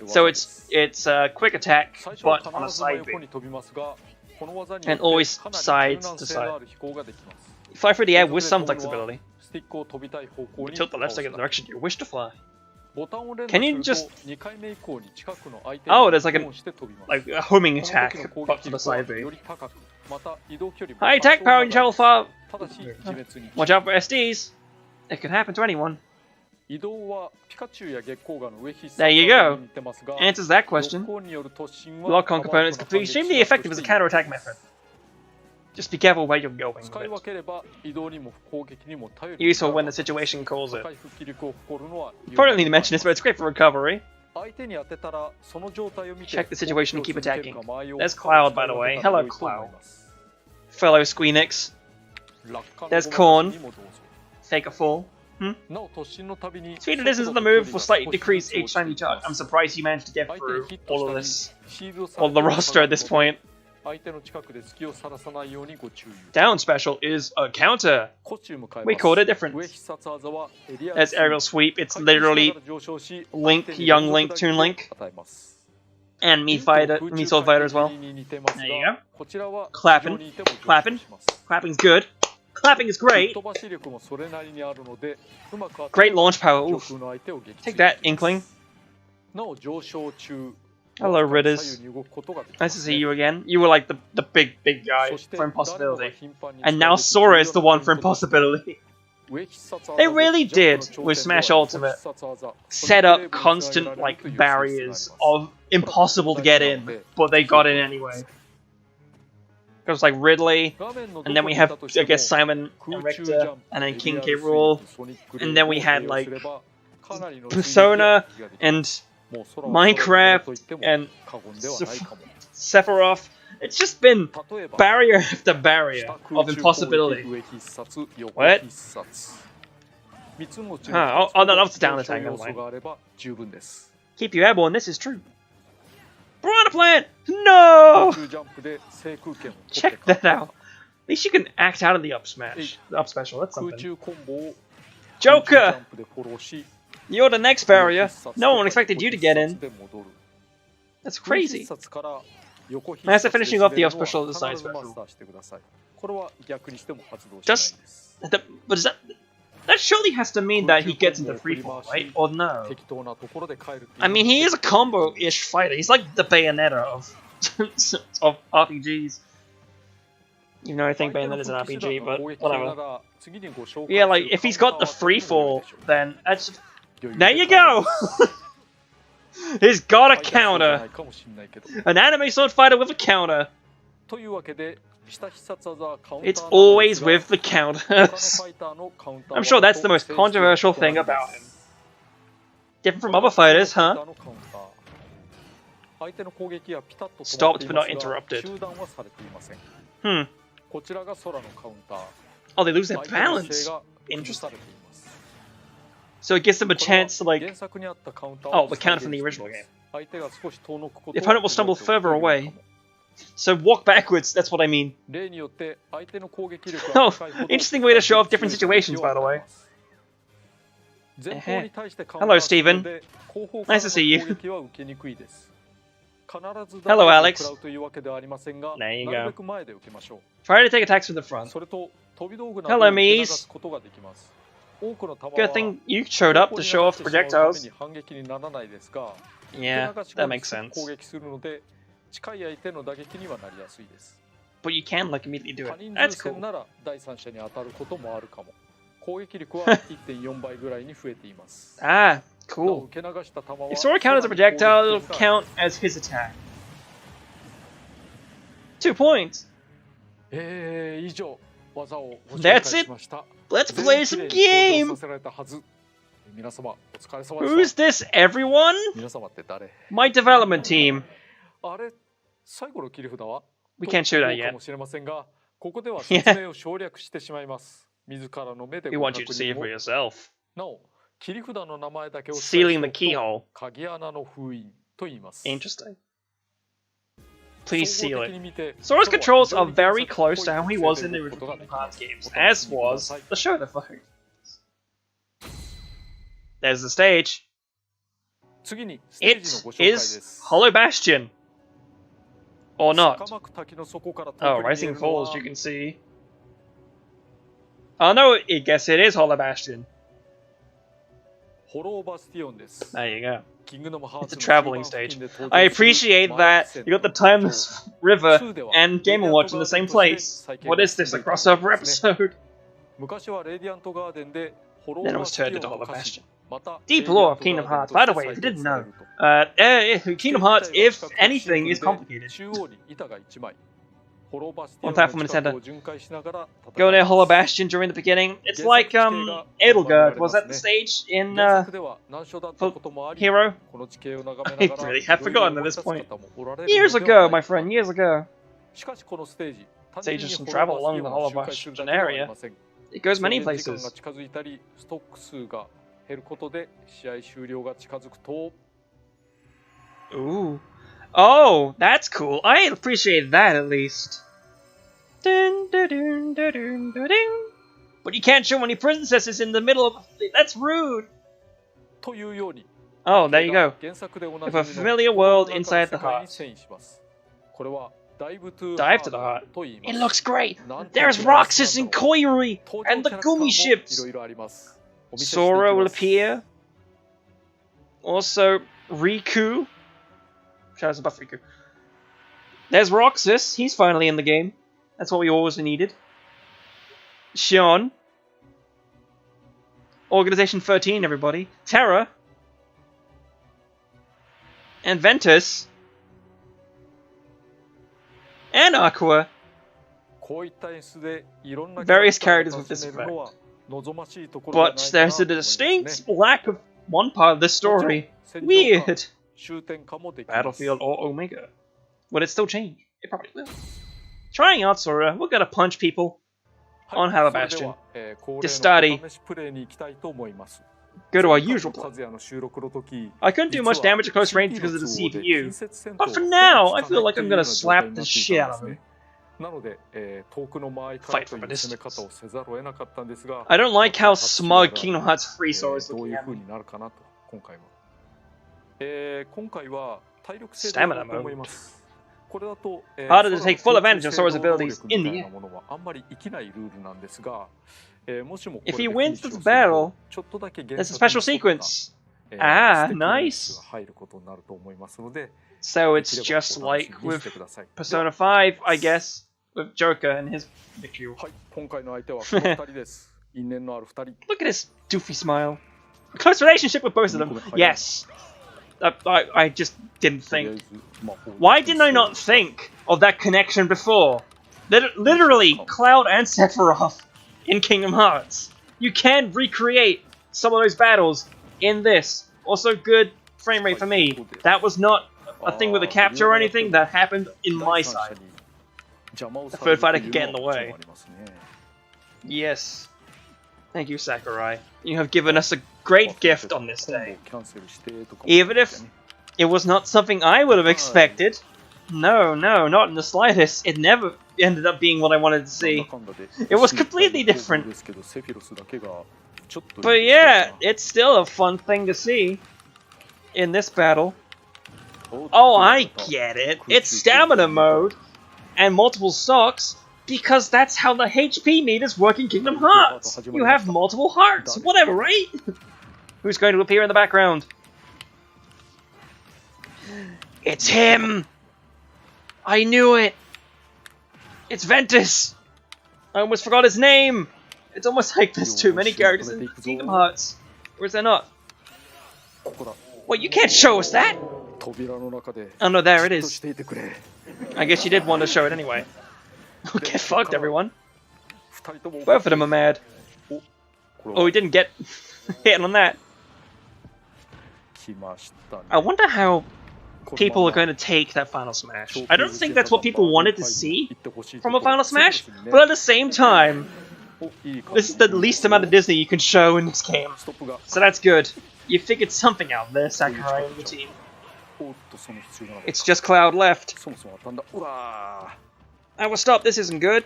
So it's a quick attack, but on a side beam. And always sides to side. Fly through the air with some flexibility. Tilt the left stick in the direction you wish to fly. Can you just... Oh, there's like a homing attack, but for the side beam. High attack power and travel far. Watch out for SDs. It can happen to anyone. There you go. Answers that question. Lock on components completely extremely effective as a counterattack method. Just be careful where you're going with it. Useful when the situation calls it. Probably don't need to mention this, but it's great for recovery. Check the situation and keep attacking. There's Cloud, by the way. Hello, Cloud. Fellow Squeenix. There's Corn. Take a fall. Speed and distance of the move will slightly decrease each time you charge. I'm surprised you managed to get through all of this. All the roster at this point. Down special is a counter. We called it different. As aerial sweep, it's literally Link, Young Link, Toon Link. And me Sword Fighter as well. There you go. Clapping. Clapping. Clapping's good. Clapping is great. Great launch power. Oof. Take that, Inkling. Hello, Ritters. Nice to see you again. You were like the big guy for Impossibility. And now Sora is the one for Impossibility. They really did, with Smash Ultimate, set up constant like barriers of impossible to get in, but they got in anyway. It was like Ridley, and then we have, I guess, Simon and Richter, and then King K. Rool, and then we had like Persona, and Minecraft, and Sephiroth. It's just been barrier after barrier of impossibility. What? Huh, oh, no, that's down attack, never mind. Keep you airborne, this is true. Piranha Plant! No! Check that out. At least you can act out of the up smash. The up special, that's something. Joker! You're the next barrier. No one expected you to get in. That's crazy. As finishing off the up special, the side special. But is that surely has to mean that he gets into freefall, right? Or no? I mean, he is a combo-ish fighter. He's like the Bayonetta of RPGs. Even though I think Bayonetta's an RPG, but whatever. Yeah, like, if he's got the freefall, then that's... There you go! He's got a counter! An anime sword fighter with a counter! It's always with the counters. I'm sure that's the most controversial thing about him. Different from other fighters, huh? Stopped but not interrupted. Oh, they lose their balance. Interesting. So it gives them a chance to, like... Oh, the counter from the original game. The opponent will stumble further away. So walk backwards, that's what I mean. Oh, interesting way to show off different situations, by the way. 前方に対してカウンター Hello, するの Steven. で後方から Nice to の see you. 攻撃は受けにくいです。必ず Hello, ダメー Alex. ジを食らうというわけではありませんが、 There you なる go. べく前で受けましょう。 Try to take attacks from the front. それと飛び道具などを Hello, 受け流 Mies. すことができます。多くの弾 Good は thing you showed up to show off the 後方に流してしまうため projectiles. に反撃にならないですが、 Yeah, 受け流し that 後に makes すぐ sense. 攻撃するので近い相手の打撃にはなりやすいです。 But you can like immediately do 他 it. 人 That's 数戦 cool. なら第三者に当たることもあるかも。攻撃力は 1.4 倍ぐらいに増えています。 Ah, なお cool. 受け流した弾は If Sora counts as a さらに攻撃 projectile, it'll 点が count as his attack. 2 points. 以上技をご紹介 That's しました。 Let's 全 play 員 some きれいに登場 game. させられたはず。皆様お疲れ様で Who's した。 this? Everyone? 皆様って誰？ My development team. あれ、最後の切り札は We can't shoot that と思う yet. かもしれませんが、ここでは説明を省略してしまいます。自らの目で We ご want 確 you to see 認 it for を。 yourself. なお、切り札の名前だけを Sealing the keyhole. 鍵穴の封印と言います。 Interesting. Please 総 seal 合 it. 的に見て Sora's 今日は controls are 非常に very close to how he was in the 原作っぽ original い Kingdom 設定で Hearts games, お楽 as しみくだ was さい。 the show the fight. There's the stage. 次にステー It ジのご紹介で is す。 Hollow Bastion. Or 坂 not. 巻滝の底から遠 Oh, くに見え Rising るのは Falls, you can see. Oh no, I guess it is Hollow Bastion. ホローバスティオンです。 There you go. キングダムハー It's ツ a の traveling 終盤付 stage. 近で登場する I appreciate that you got the Timeless River and Game & Watch in the same place. What is this, a crossover episode? 昔はレディアントガーデンでホロ Then ー it バ was ステ turned ィ into オン Hollow の歌詞 Bastion. また Deep lore of Kingdom Hearts. By the way, if you didn't know, Kingdom Hearts, if anything, is complicated. 中央に板が1枚。ホローバスティ One オン platform の in the 近 center. くを巡回しながら Go 戦 near います Hollow Bastion during the beginning. It's like Edelgard. Was that the stage in 原作では難所だったこともあり Hero? この地形を眺め I ながら really have いろいろ forgotten 思 at い this 立つ point. 方もおられるのでは Years ない ago, か my friend, years ago. しかしこのステージ They just travel along the Hollow Bastion area. It goes many places. 近づいたりストック数が減ることで試合終了が近づくと Ooh. Oh, that's cool. I appreciate that at least. Dun, dun, dun, dun, dun, dun, dun. But you can't show any princesses in the middle of... That's rude. というように Oh, there you go. 原作でおな If じ a みの familiar world inside the 世界 heart. に遷移しますこれはダイブトゥ Dive to the heart. と言いま It す looks great. なんて There's キャラクタ Roxas ー and なの Koirui 登場 and キ the ャラクターも Gummy い ships. ろいろありますお見せしていき Sora will ます appear. Also, Riku. Shout out to Buff Riku. There's Roxas. He's finally in the game. That's what we always needed. Sean. Organization 13, everybody. Terra. And Ventus. And Aqua. こういった演出でいろんな Various キャラク characters ター with を this 楽しめるのは effect. 望ましいところでは But ないかな there's と a 思いますね distinct lack of one part of the story. 戦場か Weird. 終点かもできます Battlefield or Omega. Would it still change? It probably will. Trying out Sora, we're gonna punch people. はい on Hollow それで Bastion. は恒例 Distari. のお試しプレイに行きたいと思います Go to our usual 和 play. 也の収録の時 I couldn't do much damage at close range because of the CPU. But for now, I feel like I'm gonna slap the shit out of him. なので、遠くの間合いか Fight らと from い a う攻め distance. 方をせざるを得なかったんですが I don't like how smug Kingdom Hearts 3 Sora is どう looking いう at 風 me. になるかなと今回は、今回は体力制 Stamina だと思いますこれだと、Harder to take full advantage of Sora's abilities in the みたい air. なものはあんまり生きないルールなんですが、もしも If これ he で wins フィニッシュを this すると battle, ちょっとだけ there's 原 a special 作に沿った sequence. 素 Ah, 敵な演 nice. 出が入ることになると思いますので So で it's きれば just お楽し like みに with してください Persona 5, I guess, with Joker and his victory. はい、今回の相手はこの2人です因縁のある2人 Look at his doofy smile. A close relationship with both of them. Yes. I just didn't とりあ think. えず魔法 Why didn't I not think of that connection before? Literally, Cloud and Sephiroth in Kingdom Hearts. You can recreate some of those battles in this. Also, good frame rate for me. That was not a thing with a capture or anything. That happened in my side. The third fighter could get in the way. Yes. Thank you, Sakurai. You have given us a great gift on this day. Even if it was not something I would have expected. No, not in the slightest. It never ended up being what I wanted to see. It was completely different. But yeah, it's still a fun thing to see in this battle. Oh, I get it. It's stamina mode and multiple stocks because that's how the HP meters work in Kingdom Hearts. You have multiple hearts. Whatever, right? Who's going to appear in the background? It's him! I knew it! It's Ventus! I almost forgot his name! It's almost like there's too many characters in Kingdom Hearts. Or is there not? Wait, you can't show us that! Oh no, there it is. I guess you did want to show it anyway. Get fucked, everyone. Both of them are mad. Oh, he didn't get hit on that. I wonder how people are going to take that Final Smash. I don't think that's what people wanted to see from a Final Smash, but at the same time, this is the least amount of Disney you can show in this game. So that's good. You figured something out there, Sakurai and the team. It's just Cloud left. I will stop, this isn't good.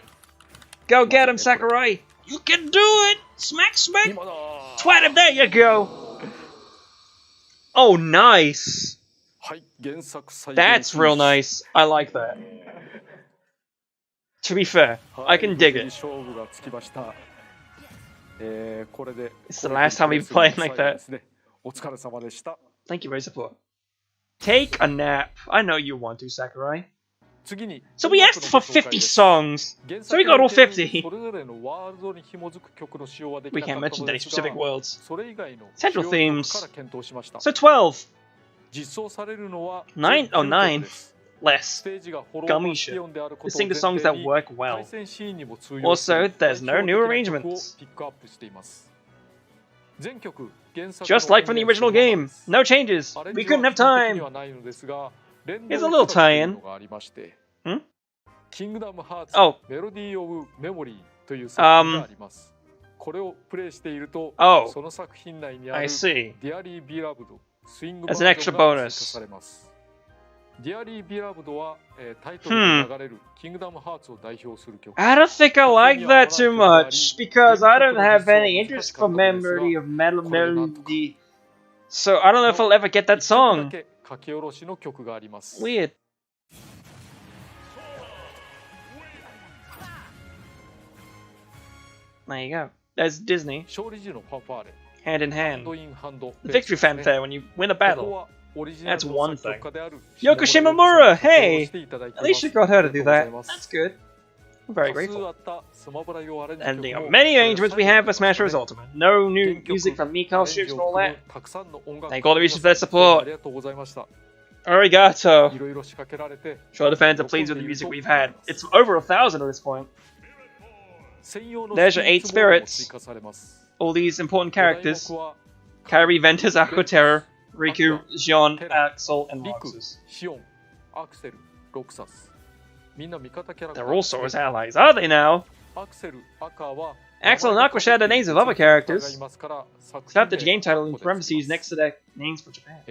Go get him, Sakurai! You can do it! Smack, smack! Twat him, there you go! Oh, nice! That's real nice. I like that. To be fair, I can dig it. It's the last time we've played like that. Thank you for your support. Take a nap. I know you want to, Sakurai. So we asked for 50 songs, so we got all 50. We can't mention any specific worlds. Central themes. So 12. 9? Oh, 9. Less. Gummisha. Let's sing the songs that work well. Also, there's no new arrangements. Just like from the original game. No changes. We couldn't have time. Here's a little tie-in. Hmm? Oh. Oh. I see. As an extra bonus. I don't think I like that too much, because I don't have any interest for memory of melody. So I don't know if I'll ever get that song. Weird. There you go. There's Disney. Hand in hand. The victory fanfare when you win a battle. That's one thing. Yoko Shimomura! Hey! At least you got her to do that. That's good. I'm very grateful. And the many arrangements we have for Smash Bros. Ultimate. No new music from Miko, Shoots, and all that. Thank all the regions for their support. Arigato. Sure, the fans are pleased with the music we've had. It's over 1,000 at this point. There's your 8 spirits. All these important characters. Kairi, Ventus, Aqua Terror, Riku, Xion, Axel, and Roxas. They're all Sora's allies, are they now? Axel and Aqua share the names of other characters. Have the game title in parentheses next to their names for Japan.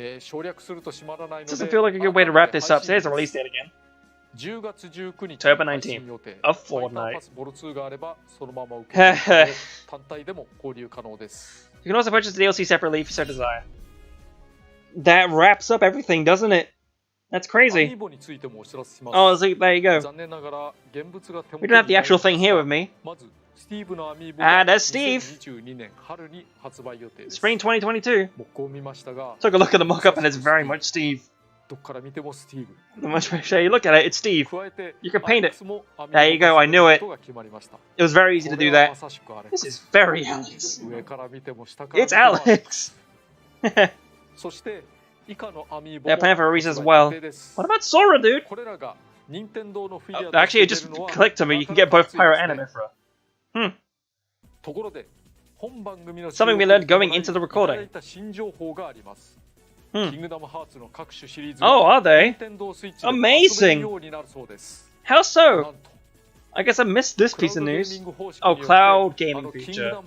Doesn't feel like a good way to wrap this up, so here's the release date again. October 19th, a fortnight. You can also purchase the DLC separately if you so desire. That wraps up everything, doesn't it? That's crazy. Oh, so there you go. We don't have the actual thing here with me. Ah, that's Steve. Spring 2022. Took a look at the mock-up and it's very much Steve. The much better you look at it, it's Steve. You can paint it. There you go, I knew it. It was very easy to do that. This is very Alex. It's Alex. They're planning for a reason as well. What about Sora, dude? Oh, actually, it just clicked to me. You can get both Pyro and Amifra. Something we learned going into the recording. Oh, are they? Amazing! How so? I guess I missed this piece of news. Oh, cloud gaming feature.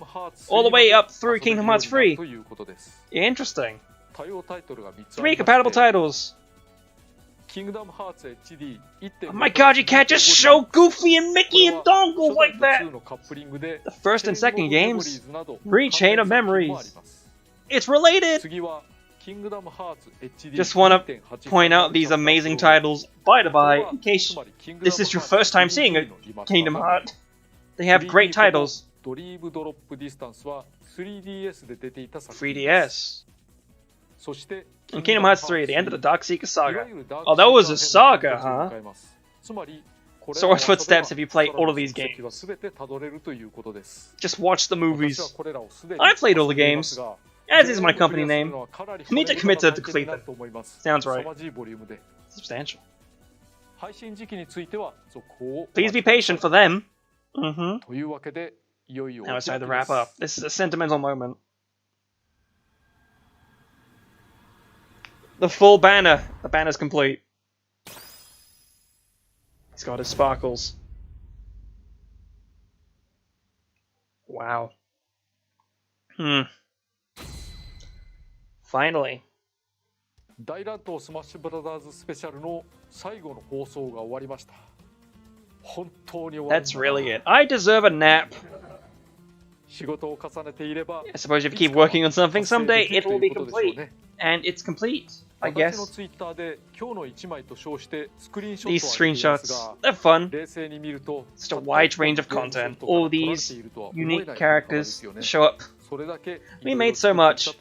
All the way up through Kingdom Hearts 3. Interesting. 3 compatible titles. Kingdom Hearts HD 1.5 Oh my god, you can't just show Goofy and Mickey and Dongle like that! The first and second games, Re-Chain of Memories. It's related! Just want to point out these amazing titles, by the by, in case this is your first time seeing a Kingdom Hearts. They have great titles. 3DS. In Kingdom Hearts 3, the end of the Darkseeker saga. Oh, that was a saga, huh? Sora's Footsteps if you play all of these games. Just watch the movies. I played all the games. As is my company name. I need to commit to complete them. Sounds right. Substantial. Please be patient for them. Now it's time to wrap up. This is a sentimental moment. The full banner. The banner's complete. He's got his sparkles. Wow. Finally. 大乱闘スマッシュブラザーズスペシャルの最後の放送が終わりました。本当に終わりました。 That's really it. I deserve a nap. 仕事を重ねていれば I suppose if you keep working on something someday, it will be complete. And it's complete, I guess. These screenshots, they're fun. Such a wide range of content. All these unique characters show up. We made so much. I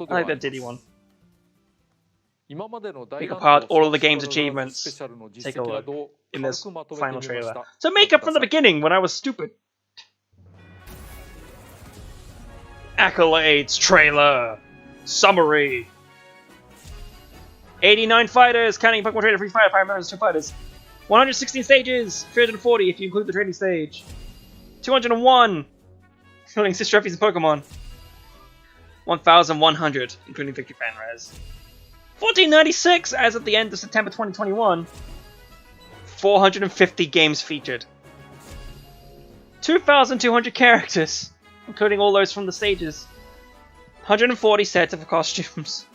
like that Diddy one. Pick apart all of the game's achievements. Take a look in this final trailer. So make up from the beginning when I was stupid. Accolades trailer. Summary. 89 fighters, counting Pokemon Trader Free Fire, Fire members, 2 fighters. 116 stages, 340 if you include the trading stage. 201, including 6 trophies and Pokemon. 1,100, including 50 fan rares. 1496 as of the end of September 2021. 450 games featured. 2,200 characters, including all those from the stages. 140 sets of costumes.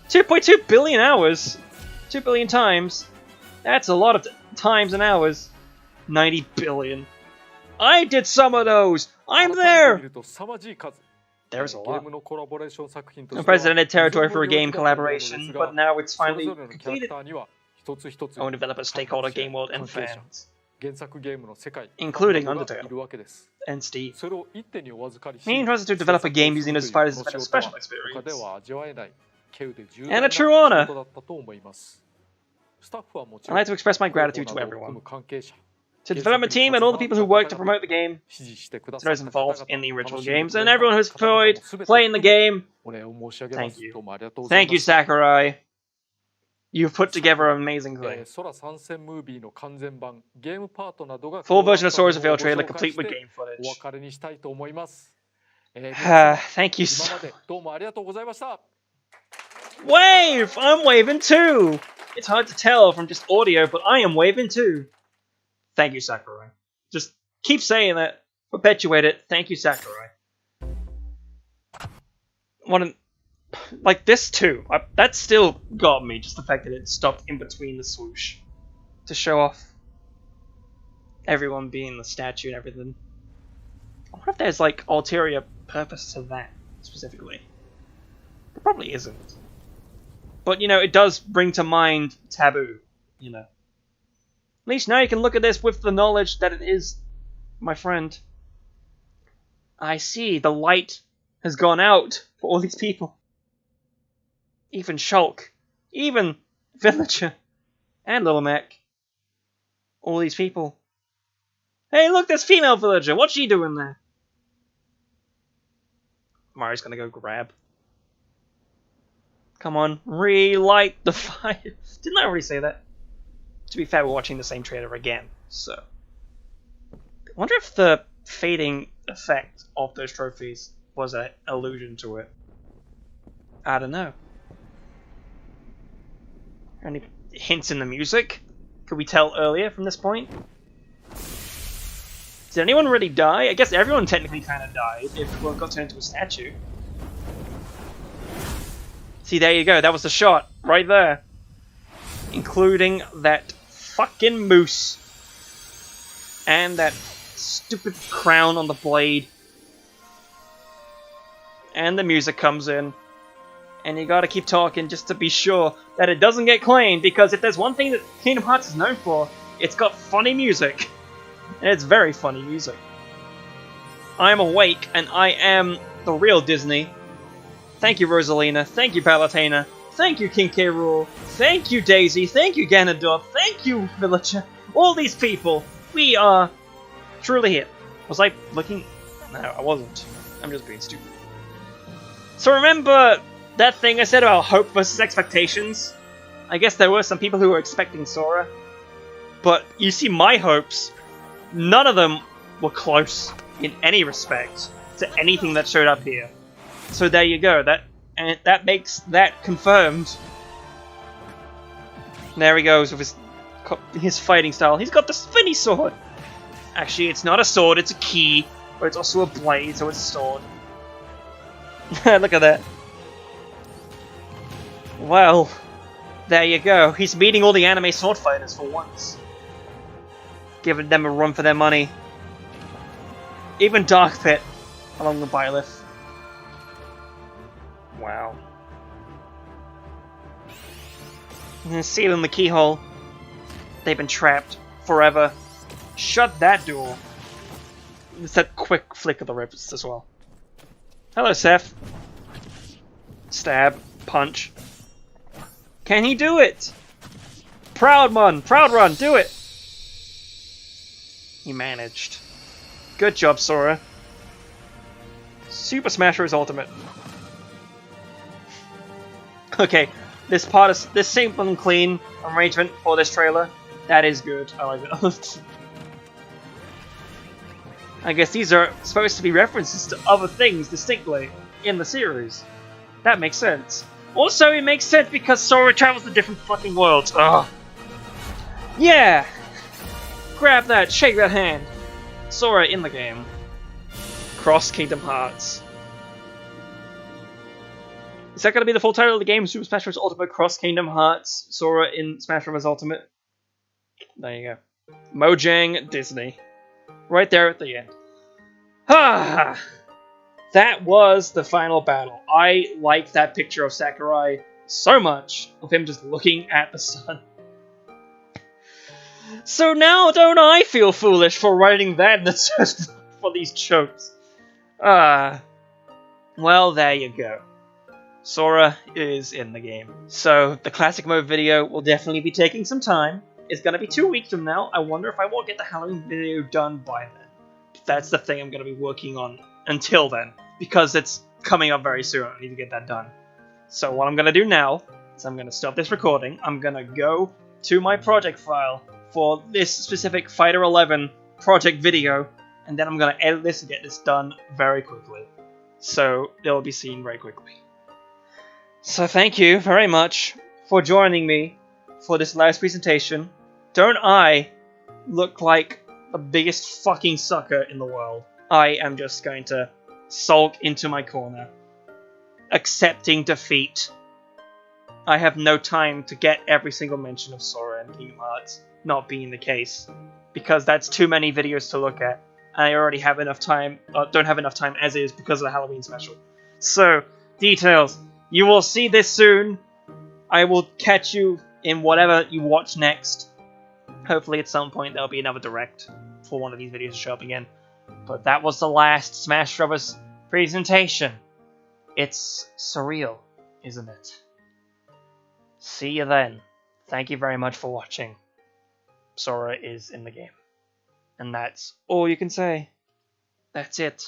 2.2 billion hours. 2 billion times. That's a lot of times and hours. 90 billion. I did some of those. I'm there. There's a lot. Unprecedented territory for a game collaboration, but now it's finally completed. Own developer, stakeholder, game world, and fans. Including Undertale and Steve. Meaning tries to develop a game using those fighters has been a special experience. And a true honor. I'd like to express my gratitude to everyone. To the development team and all the people who worked to promote the game, to those involved in the original games, and everyone who's playing the game. Thank you. Thank you, Sakurai. You've put together an amazing thing. Full version of Sora's Veil trailer complete with game footage. Thank you so much. Wave! I'm waving too! It's hard to tell from just audio, but I am waving too. Thank you, Sakurai. Just keep saying that. Perpetuate it. Thank you, Sakurai. Like this too. That still got me, just the fact that it stopped in between the swoosh. To show off everyone being the statue and everything. I wonder if there's like ulterior purpose to that, specifically. There probably isn't. But, you know, it does bring to mind Taboo, you know. At least now you can look at this with the knowledge that it is my friend. I see, the light has gone out for all these people. Even Shulk. Even Villager. And Little Mac. All these people. Hey, look, there's female Villager. What's she doing there? Mario's gonna go grab. Come on, relight the fire. Didn't I already say that? To be fair, we're watching the same trailer again, so. I wonder if the fading effect of those trophies was an allusion to it. I don't know. Any hints in the music? Could we tell earlier from this point? Did anyone really die? I guess everyone technically kind of died if one got turned into a statue. See, there you go. That was the shot right there. including that fucking moose and that stupid crown on the blade. And the music comes in, and you gotta keep talking just to be sure that it doesn't get claimed, because if there's one thing that Kingdom Hearts is known for, it's got funny music. And it's very funny music. I am awake, and I am the real Disney. Thank you, Rosalina. Thank you, Palutena. Thank you, King K. Rool. Thank you, Daisy. Thank you, Ganondorf. Thank you, Villager. All these people. We are truly here. Was I looking? No, I wasn't. I'm just being stupid. So remember that thing I said about hope versus expectations? I guess there were some people who were expecting Sora. But you see, my hopes, none of them were close in any respect to anything that showed up here. So there you go. That makes that confirmed. There he goes with his fighting style. He's got the spinny sword. Actually, it's not a sword, it's a key, but it's also a blade, so it's a sword. Look at that. Well, there you go. He's meeting all the anime sword fighters for once. Giving them a run for their money. Even Dark Pit along the Byleth. Wow. Sealing the keyhole. They've been trapped forever. Shut that door. It's that quick flick of the wrist as well. Hello, Seth. Stab. Punch. Can he do it? Proud Run, do it! He managed. Good job, Sora. Super Smash Bros. Ultimate. Okay, this simple and clean arrangement for this trailer, that is good. I like it. I guess these are supposed to be references to other things distinctly in the series. That makes sense. Also, it makes sense because Sora travels to different fucking worlds. Ugh. Yeah! Grab that, shake that hand. Sora in the game. Cross Kingdom Hearts. Is that going to be the full title of the game? Super Smash Bros. Ultimate Cross Kingdom Hearts. Sora in Smash Bros. Ultimate. There you go. Mojang Disney. Right there at the end. Ah! That was the final battle. I like that picture of Sakurai so much, of him just looking at the sun. So now don't I feel foolish for writing that in the search for these jokes? Well, there you go. Sora is in the game. So the classic mode video will definitely be taking some time. It's going to be 2 weeks from now. I wonder if I will get the Halloween video done by then. That's the thing I'm going to be working on until then, because it's coming up very soon. I need to get that done. So what I'm going to do now is I'm going to stop this recording. I'm going to go to my project file for this specific Fighter 11 project video, and then I'm going to edit this and get this done very quickly. So it'll be seen very quickly. So thank you very much for joining me for this last presentation. Don't I look like the biggest fucking sucker in the world? I am just going to sulk into my corner, accepting defeat. I have no time to get every single mention of Sora and Kingdom Hearts not being the case, because that's too many videos to look at, and I already have enough time, don't have enough time as is because of the Halloween special. So, details. You will see this soon. I will catch you in whatever you watch next. Hopefully at some point there'll be another direct for one of these videos to show up again. But that was the last Smash Bros. Presentation. It's surreal, isn't it? See you then. Thank you very much for watching. Sora is in the game. And that's all you can say. That's it.